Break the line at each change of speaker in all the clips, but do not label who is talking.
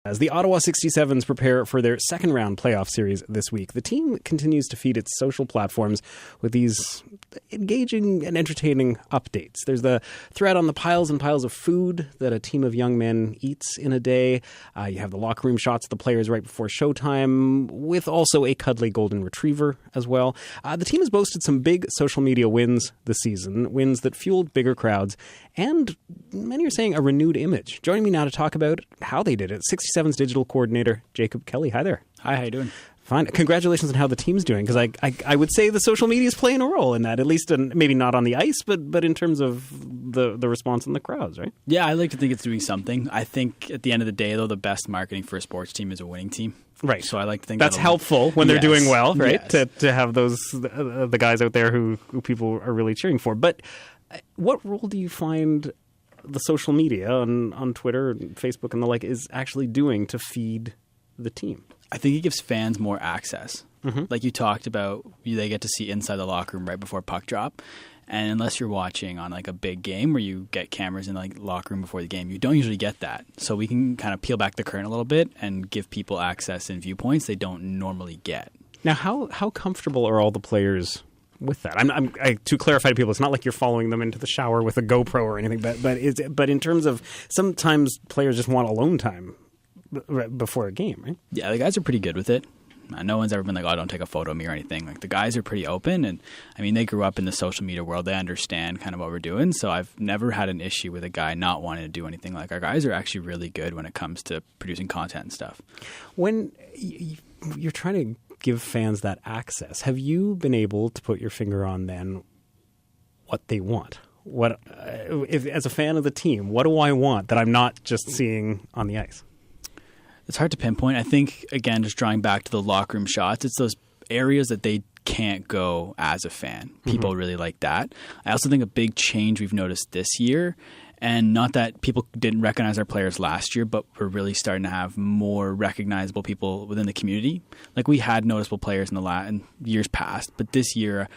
As the Ottawa 67's prepare for their second round playoff series this week, the team continues to feed its social platforms with these engaging and entertaining updates. There's the thread on the piles and piles of food that a team of young men eats in a day. You have the locker room shots of the players right before showtime, with also a cuddly golden retriever as well. The team has boasted some big social media wins this season, wins that fueled bigger crowds, and many are saying a renewed image. Joining me now to talk about how they did it, 67's digital coordinator, Jacob Kelly. Hi there.
Hi, how you doing?
Fine. Congratulations on how the team's doing, because I would say the social media is playing a role in that, at least maybe not on the ice, but in terms of the response in the crowds, right?
Yeah, I like to think it's doing something. I think at the end of the day, though, the best marketing for a sports team is a winning team.
Right.
So I like to think
that's helpful when they're doing well, right?
Yes.
To have those the guys out there who people are really cheering for. But what role do you find the social media on Twitter and Facebook and the like is actually doing to feed the team?
I think it gives fans more access.
Mm-hmm.
Like you talked about, they get to see inside the locker room right before puck drop. And unless you're watching on like a big game where you get cameras in like locker room before the game, you don't usually get that. So we can kind of peel back the curtain a little bit and give people access and viewpoints they don't normally get.
Now, how comfortable are all the players with that? To clarify to people, it's not like you're following them into the shower with a GoPro or anything, but in terms of sometimes players just want alone time before a game, right?
Yeah, the guys are pretty good with it. No one's ever been like, oh, don't take a photo of me or anything. Like, the guys are pretty open, and I mean, they grew up in the social media world. They understand kind of what we're doing, so I've never had an issue with a guy not wanting to do anything. Like, our guys are actually really good when it comes to producing content and stuff. When
you're trying to give fans that access, have you been able to put your finger on then what they want? What, if as a fan of the team, what do I want that I'm not just seeing on the ice?
It's hard to pinpoint. I think, again, just drawing back to the locker room shots, it's those areas that they can't go as a fan. People really like that. I also think a big change we've noticed this year, and not that people didn't recognize our players last year, but we're really starting to have more recognizable people within the community. Like, we had noticeable players in years past, but this year,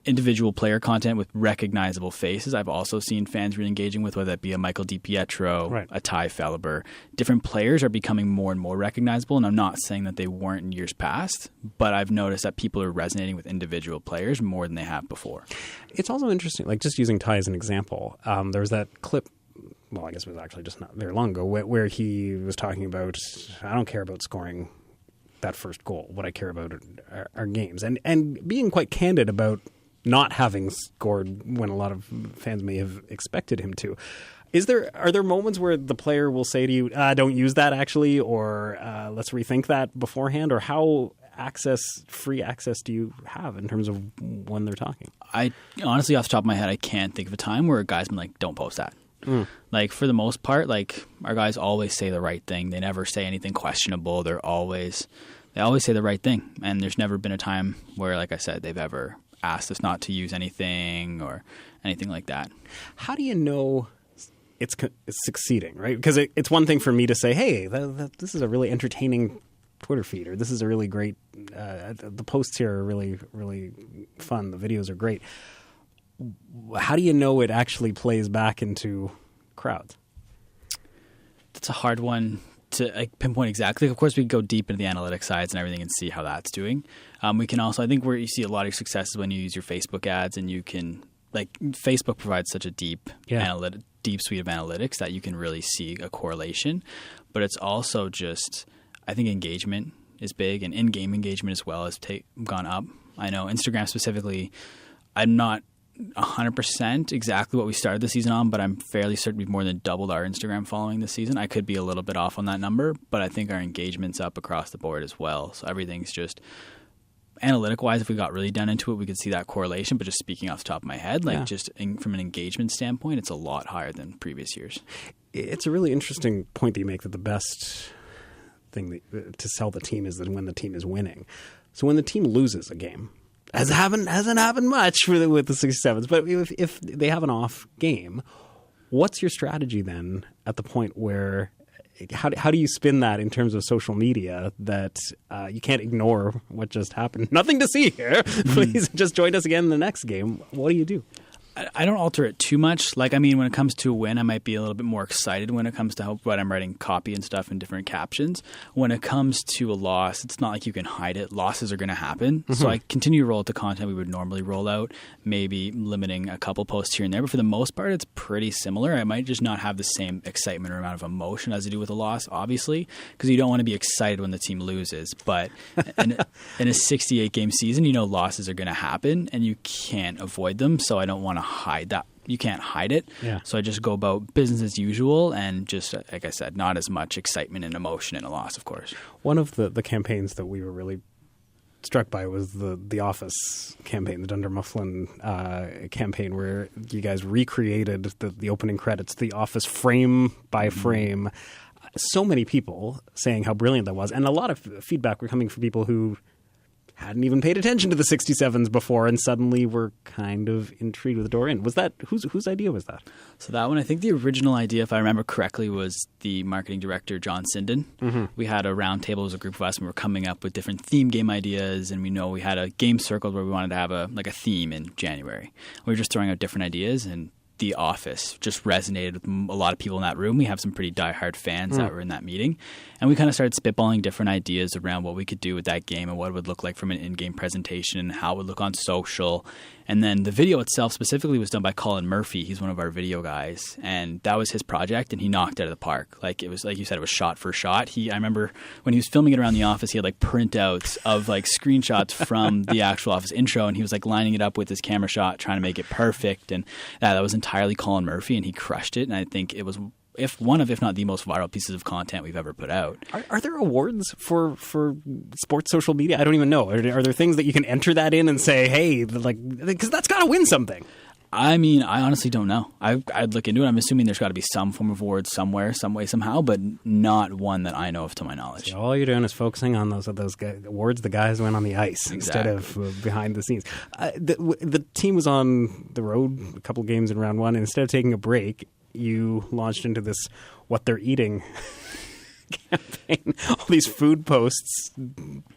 individual player content with recognizable faces, I've also seen fans really engaging with, whether that be a Michael DiPietro,
right,
a Ty Felber. Different players are becoming more and more recognizable, and I'm not saying that they weren't in years past, but I've noticed that people are resonating with individual players more than they have before.
It's also interesting, like just using Ty as an example, there was that clip, well, I guess it was actually just not very long ago, where he was talking about, I don't care about scoring that first goal. What I care about are games. And being quite candid about not having scored when a lot of fans may have expected him to. Are there moments where the player will say to you, don't use that actually, or let's rethink that beforehand, or how free access do you have in terms of when they're talking?
I honestly, off the top of my head, I can't think of a time where a guy's been like, don't post that. Like, for the most part, like, our guys always say the right thing. They never say anything questionable. They always say the right thing. And there's never been a time where, like I said, they've ever asked us not to use anything or anything like that.
How do you know it's succeeding, right? Because it's one thing for me to say, hey, this is a really entertaining Twitter feed, or this is a really great, the posts here are really, really fun, the videos are great. How do you know it actually plays back into crowds?
That's a hard one to pinpoint exactly. Of course, we can go deep into the analytics sides and everything and see how that's doing. We can also, I think where you see a lot of success is when you use your Facebook ads, and you can, like, Facebook provides such a deep suite of analytics that you can really see a correlation. But it's also just, I think engagement is big, and in-game engagement as well has gone up. I know Instagram specifically, I'm not 100% exactly what we started the season on, but I'm fairly certain we've more than doubled our Instagram following this season. I could be a little bit off on that number, but I think our engagement's up across the board as well. So everything's just analytic-wise, if we got really down into it, we could see that correlation. But just speaking off the top of my head, from an engagement standpoint, it's a lot higher than previous years.
It's a really interesting point that you make, that the best thing to sell the team is that when the team is winning. So when the team loses a game, hasn't happened much with the 67's, but if they have an off game, what's your strategy then at the point where, how do you spin that in terms of social media that you can't ignore what just happened? Nothing to see here. Please just join us again in the next game. What do you do?
I don't alter it too much. Like, I mean, when it comes to a win, I might be a little bit more excited when it comes to what I'm writing copy and stuff and different captions. When it comes to a loss, it's not like you can hide it. Losses are going to happen. Mm-hmm. So I continue to roll out the content we would normally roll out, maybe limiting a couple posts here and there. But for the most part, it's pretty similar. I might just not have the same excitement or amount of emotion as I do with a loss, obviously, because you don't want to be excited when the team loses. But in a 68-game season, you know losses are going to happen and you can't avoid them. So I don't want to hide that. You can't hide it. Yeah. So I just go about business as usual and just, like I said, not as much excitement and emotion in a loss, of course.
One of the campaigns that we were really struck by was the Office campaign, the Dunder Mifflin campaign, where you guys recreated the opening credits, the Office frame by frame. So many people saying how brilliant that was. And a lot of feedback were coming from people who hadn't even paid attention to the 67's before and suddenly were kind of intrigued with the door in. Was that whose idea was that?
So that one, I think the original idea, if I remember correctly, was the marketing director, John Sinden. Mm-hmm. We had a round table as a group of us and we were coming up with different theme game ideas, and we had a game circle where we wanted to have a theme in January. We were just throwing out different ideas, and The Office just resonated with a lot of people in that room. We have some pretty diehard fans that were in that meeting. And we kind of started spitballing different ideas around what we could do with that game and what it would look like from an in-game presentation and how it would look on social. And then the video itself specifically was done by Colin Murphy. He's one of our video guys. And that was his project, and he knocked it out of the park. Like, it was, like you said, it was shot for shot. I remember when he was filming it around the office, he had like printouts of like screenshots from the actual Office intro, and he was like lining it up with his camera shot, trying to make it perfect. And that was entirely Colin Murphy, and he crushed it. And I think it was if not the most viral pieces of content we've ever put out.
Are there awards for sports social media? I don't even know. Are there things that you can enter that in and say, hey, like, because that's got to win something?
I mean, I honestly don't know. I'd look into it. I'm assuming there's got to be some form of award somewhere, some way, somehow, but not one that I know of to my knowledge.
So all you're doing is focusing on those awards the guys win on the ice instead of behind the scenes. The team was on the road a couple games in round one, and instead of taking a break, you launched into this what they're eating campaign. All these food posts,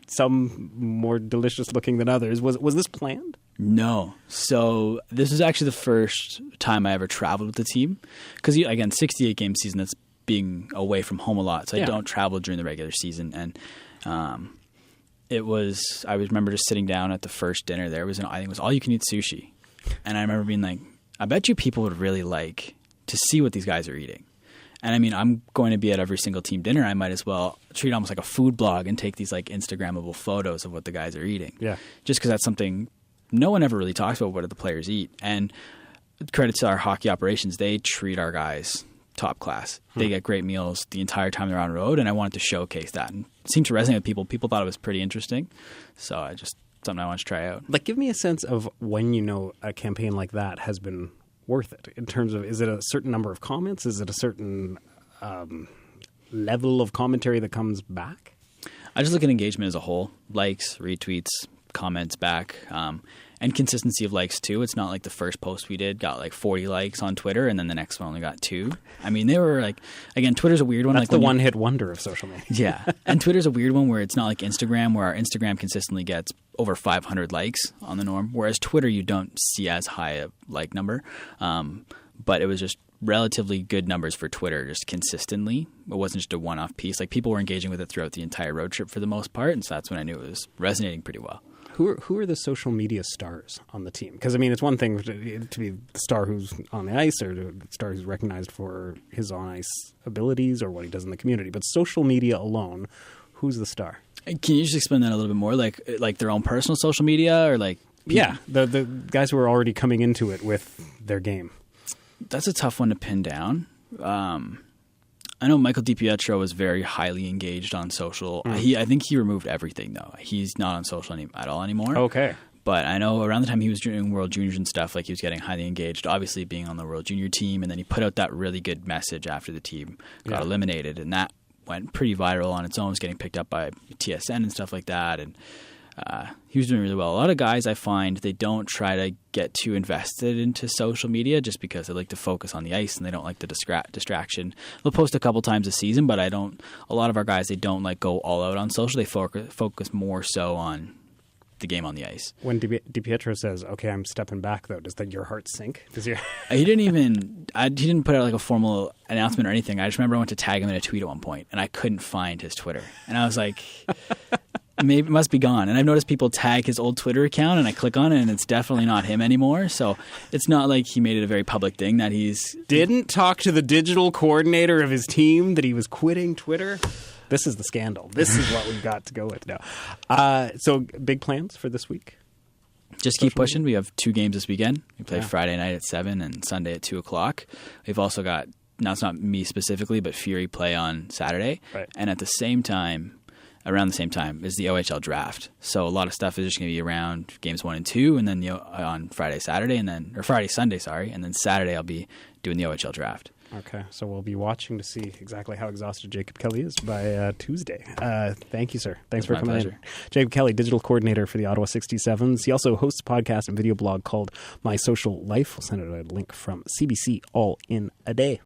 some more delicious looking than others. Was this planned?
No. So this was actually the first time I ever traveled with the team. Because, again, 68-game season, that's being away from home a lot. So I don't travel during the regular season. And I remember just sitting down at the first dinner there. I think it was all-you-can-eat sushi. And I remember being like, I bet you people would really like to see what these guys are eating. And I mean, I'm going to be at every single team dinner. I might as well treat it almost like a food blog and take these like Instagrammable photos of what the guys are eating. Yeah. Just because that's something no one ever really talks about, what do the players eat. And credit to our hockey operations, they treat our guys top class. They get great meals the entire time they're on the road, and I wanted to showcase that. And it seemed to resonate with people. People thought it was pretty interesting. So something I want to try out.
Like, give me a sense of when a campaign like that has been worth it in terms of, is it a certain number of comments? Is it a certain level of commentary that comes back?
I just look at engagement as a whole. Likes, retweets, comments back, and consistency of likes too. It's not like the first post we did got like 40 likes on Twitter and then the next one only got 2. I mean, they were like, again, Twitter's a weird one.
That's like the one-hit wonder of social media.
Yeah. And Twitter's a weird one where it's not like Instagram, where our Instagram consistently gets over 500 likes on the norm, whereas Twitter you don't see as high a like number. But it was just relatively good numbers for Twitter, just consistently. It wasn't just a one-off piece. Like, people were engaging with it throughout the entire road trip for the most part, and so that's when I knew it was resonating pretty well.
Who are the social media stars on the team? Because, I mean, it's one thing to be the star who's on the ice or the star who's recognized for his on-ice abilities or what he does in the community. But social media alone, who's the star?
Can you just explain that a little bit more? Like their own personal social media or like...
people? Yeah, the guys who are already coming into it with their game.
That's a tough one to pin down. I know Michael DiPietro was very highly engaged on social. I think he removed everything, though. He's not on social at all anymore.
Okay.
But I know around the time he was doing World Juniors and stuff, like, he was getting highly engaged, obviously being on the World Junior team. And then he put out that really good message after the team got eliminated. And that went pretty viral on its own. It was getting picked up by TSN and stuff like that. And he was doing really well. A lot of guys, I find, they don't try to get too invested into social media just because they like to focus on the ice and they don't like the distraction. They'll post a couple times a season, but a lot of our guys, they don't like go all out on social. They focus more so on the game on the ice.
When DiPietro says, "Okay, I'm stepping back," though, does your heart sink? Does your
He didn't put out like a formal announcement or anything. I just remember I went to tag him in a tweet at one point, and I couldn't find his Twitter, and I was like, maybe it must be gone. And I've noticed people tag his old Twitter account, and I click on it, and it's definitely not him anymore. So it's not like he made it a very public thing that he's
didn't talk to the digital coordinator of his team that he was quitting Twitter. This is the scandal. This is what we've got to go with now. So big plans for this week?
Just keep pushing. We have 2 games this weekend. We play Friday night at 7 and Sunday at 2 o'clock. We've also got, now it's not me specifically, but Fury play on Saturday.
Right.
And at the same time, around the same time, is the OHL draft. So a lot of stuff is just going to be around games 1 and 2, and then on Friday, Sunday, and then Saturday I'll be doing the OHL draft.
Okay, so we'll be watching to see exactly how exhausted Jacob Kelly is by Tuesday. Thank you, sir. Thanks for coming in. Jacob Kelly, digital coordinator for the Ottawa 67's. He also hosts a podcast and video blog called My Social Life. We'll send out a link from CBC all in a day.